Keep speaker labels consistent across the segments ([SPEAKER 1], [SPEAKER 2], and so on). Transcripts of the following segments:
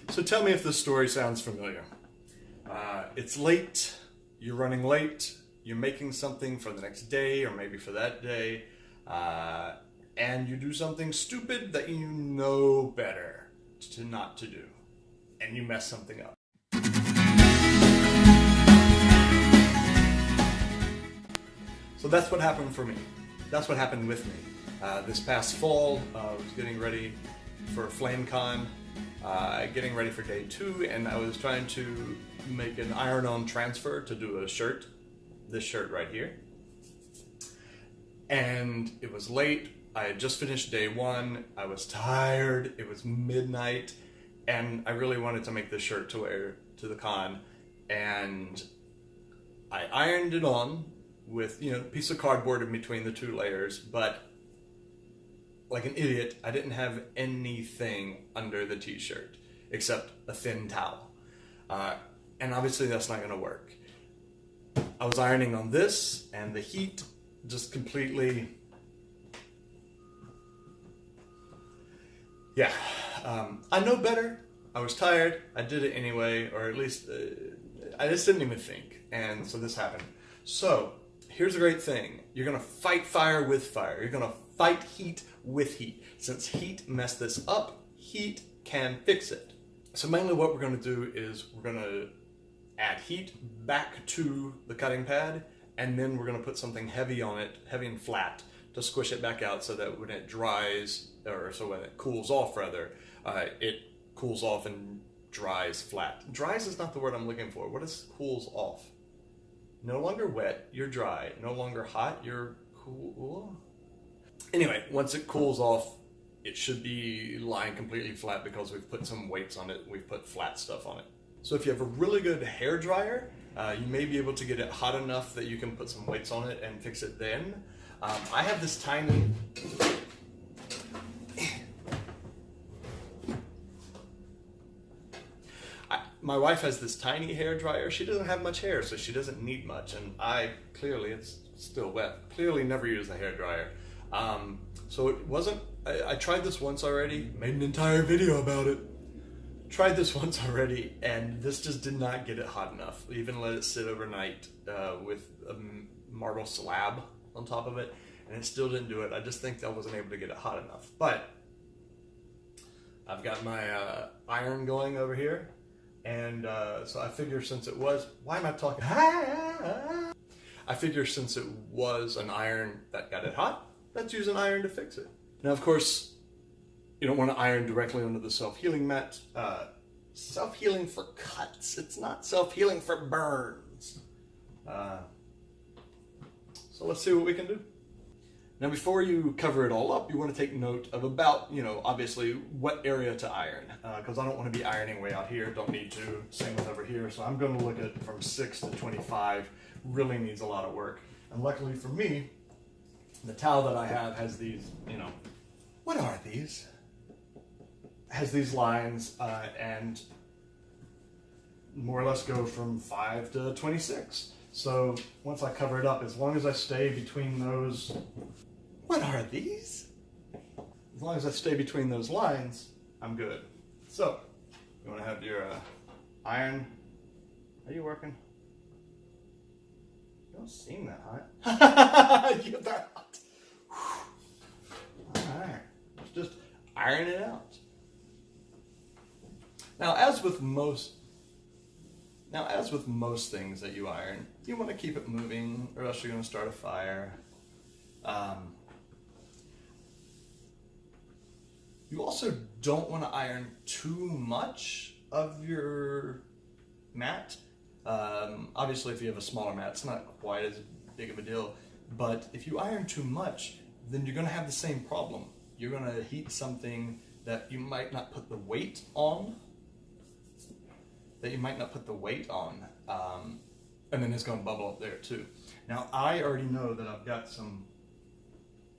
[SPEAKER 1] So tell me if this story sounds familiar. It's late, you're running late, you're making something for the next day or maybe for that day, and you do something stupid that you know better not to do, and you mess something up. So that's what happened for me. That's what happened with me. This past fall, I was getting ready for FlameCon, getting ready for day 2, and I was trying to make an iron-on transfer to do a shirt, this shirt right here. And it was late, I had just finished day 1, I was tired, it was midnight, and I really wanted to make this shirt to wear to the con, and I ironed it on with, a piece of cardboard in between the 2 layers, but like an idiot, I didn't have anything under the t-shirt except a thin towel. And obviously that's not going to work. I was ironing on this, and the heat just completely... Yeah, I know better. I was tired. I did it anyway, or at least I just didn't even think. And so this happened. So here's a great thing. You're going to fight fire with fire. You're going to fight heat with heat. Since heat messed this up, heat can fix it. So mainly what we're going to do is we're going to add heat back to the cutting pad, and then we're going to put something heavy on it, heavy and flat, to squish it back out so that when it dries, or so when it cools off rather, it cools off and dries flat. Dries is not the word I'm looking for. What is cools off? No longer wet, you're dry. No longer hot, you're cool. Anyway, once it cools off, it should be lying completely flat because we've put some weights on it. We've put flat stuff on it. So if you have a really good hair dryer, you may be able to get it hot enough that you can put some weights on it and fix it then. I have this tiny... My wife has this tiny hair dryer. She doesn't have much hair, so she doesn't need much. And I, clearly, it's still wet, clearly never use a hair dryer. So it wasn't, I tried this once already, made an entire video about it. Tried this once already, and this just did not get it hot enough. We even let it sit overnight with a marble slab on top of it, and it still didn't do it. I just think I wasn't able to get it hot enough. But I've got my iron going over here, and so I figure since it was, why am I talking? I figure since it was an iron that got it hot, let's use an iron to fix it. Now, of course, you don't want to iron directly onto the self-healing mat. Self-healing for cuts. It's not self-healing for burns. So let's see what we can do. Now, before you cover it all up, you want to take note of about, obviously what area to iron. Because I don't want to be ironing way out here. Don't need to. Same with over here. So I'm going to look at from 6 to 25. Really needs a lot of work. And luckily for me, the towel that I have has these, what are these? Has these lines and more or less go from 5 to 26. So once I cover it up, as long as I stay between those, what are these? As long as I stay between those lines, I'm good. So you want to have your iron. Are you working? You don't seem that hot. You're that hot. Alright, let's just iron it out. Now, as with most things that you iron, you want to keep it moving, or else you're going to start a fire. You also don't want to iron too much of your mat. Obviously, if you have a smaller mat, it's not quite as big of a deal. But if you iron too much, then you're going to have the same problem. You're going to heat something that you might not put the weight on. And then it's going to bubble up there too. Now, I already know that I've got some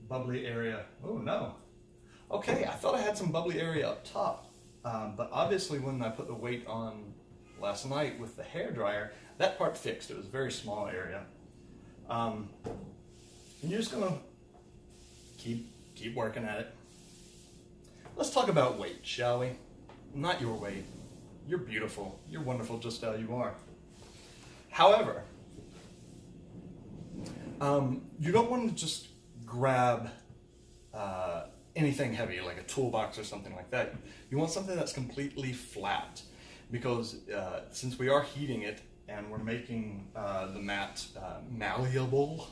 [SPEAKER 1] bubbly area. Oh no. Okay, I thought I had some bubbly area up top. But obviously when I put the weight on last night with the hair dryer, that part fixed. It was a very small area. And you're just going to keep working at it. Let's talk about weight, shall we? Not your weight, You're beautiful. You're wonderful just how you are. However, you don't want to just grab anything heavy like a toolbox or something like that. You want something that's completely flat, because since we are heating it and we're making the mat malleable,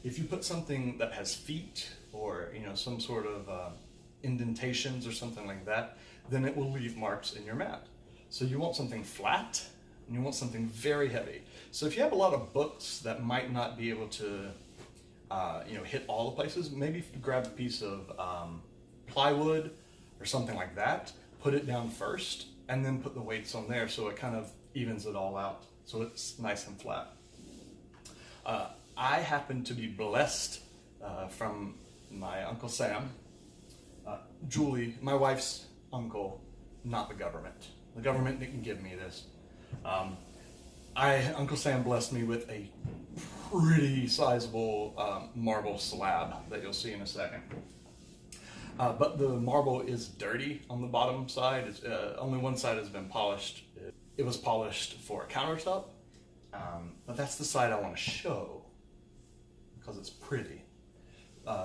[SPEAKER 1] if you put something that has feet or some sort of indentations or something like that, then it will leave marks in your mat. So you want something flat and you want something very heavy. So if you have a lot of books that might not be able to hit all the places, maybe if you grab a piece of plywood or something like that, put it down first and then put the weights on there, so it kind of evens it all out so it's nice and flat. I happen to be blessed from my Uncle Sam, Julie, my wife's uncle, not the government. The government didn't give me this. Uncle Sam blessed me with a pretty sizable marble slab that you'll see in a second. But the marble is dirty on the bottom side. Only one side has been polished. It was polished for a countertop, but that's the side I want to show because it's pretty.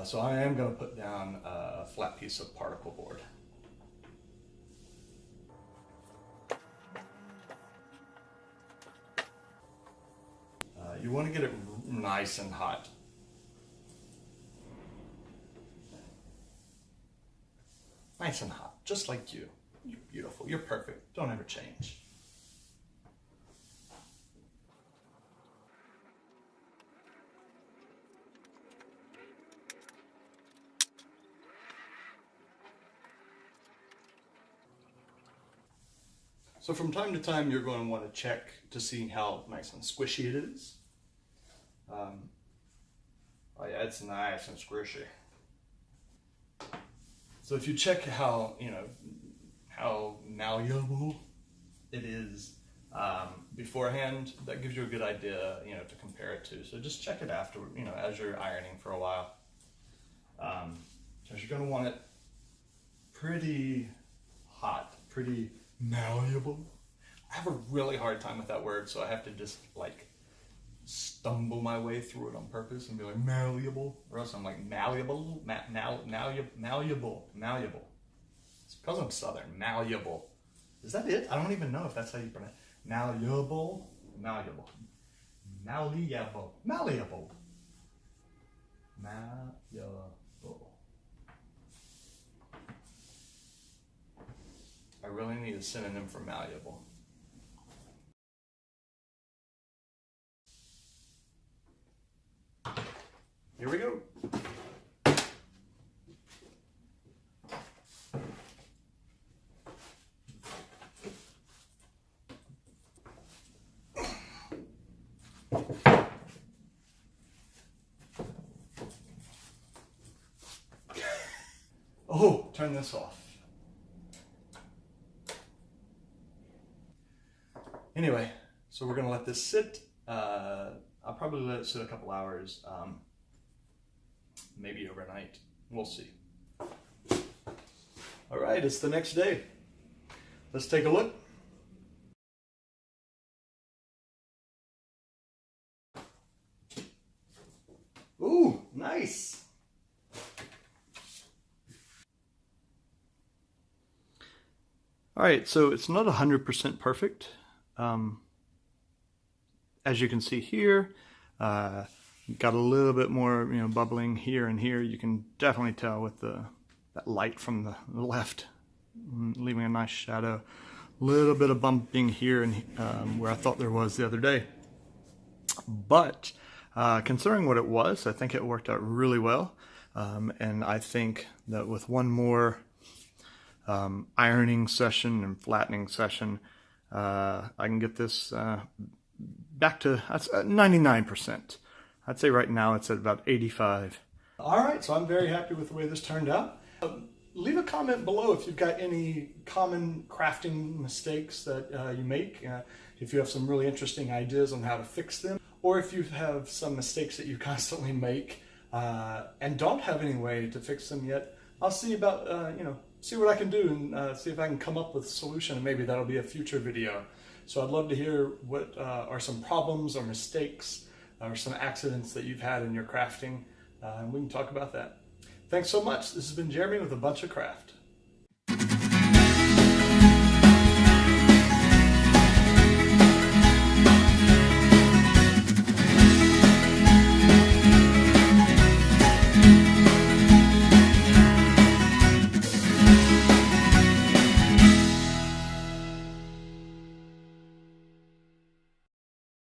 [SPEAKER 1] So I am going to put down a flat piece of particle board. You want to get it nice and hot. Nice and hot, just like you. You're beautiful, you're perfect, don't ever change. So from time to time, you're going to want to check to see how nice and squishy it is. Oh yeah, it's nice and squishy. So if you check how malleable it is beforehand, that gives you a good idea, to compare it to. So just check it after, as you're ironing for a while. Because you're going to want it pretty hot, pretty malleable. I have a really hard time with that word, so I have to just stumble my way through it on purpose and be like malleable, or else I'm like malleable. It's because I'm Southern. Malleable. Is that it? I don't even know if that's how you pronounce it. Malleable. I really need a synonym for malleable. Here we go. Oh, turn this off. Anyway, so we're gonna let this sit. I'll probably let it sit a couple hours, maybe overnight. We'll see. All right, it's the next day. Let's take a look. Ooh, nice. All right, so it's not 100% perfect. As you can see here, got a little bit more, bubbling here and here. You can definitely tell with that light from the left, leaving a nice shadow. A little bit of bumping here and where I thought there was the other day. But considering what it was, I think it worked out really well. And I think that with one more ironing session and flattening session, I can get this back to 99%. I'd say right now it's at about 85. All right, so I'm very happy with the way this turned out. Leave a comment below if you've got any common crafting mistakes that you make, if you have some really interesting ideas on how to fix them, or if you have some mistakes that you constantly make and don't have any way to fix them yet. I'll see about see what I can do and see if I can come up with a solution, and maybe that'll be a future video. So I'd love to hear what are some problems or mistakes or some accidents that you've had in your crafting, and we can talk about that. Thanks so much. This has been Jeremy with A Bunch of Craft.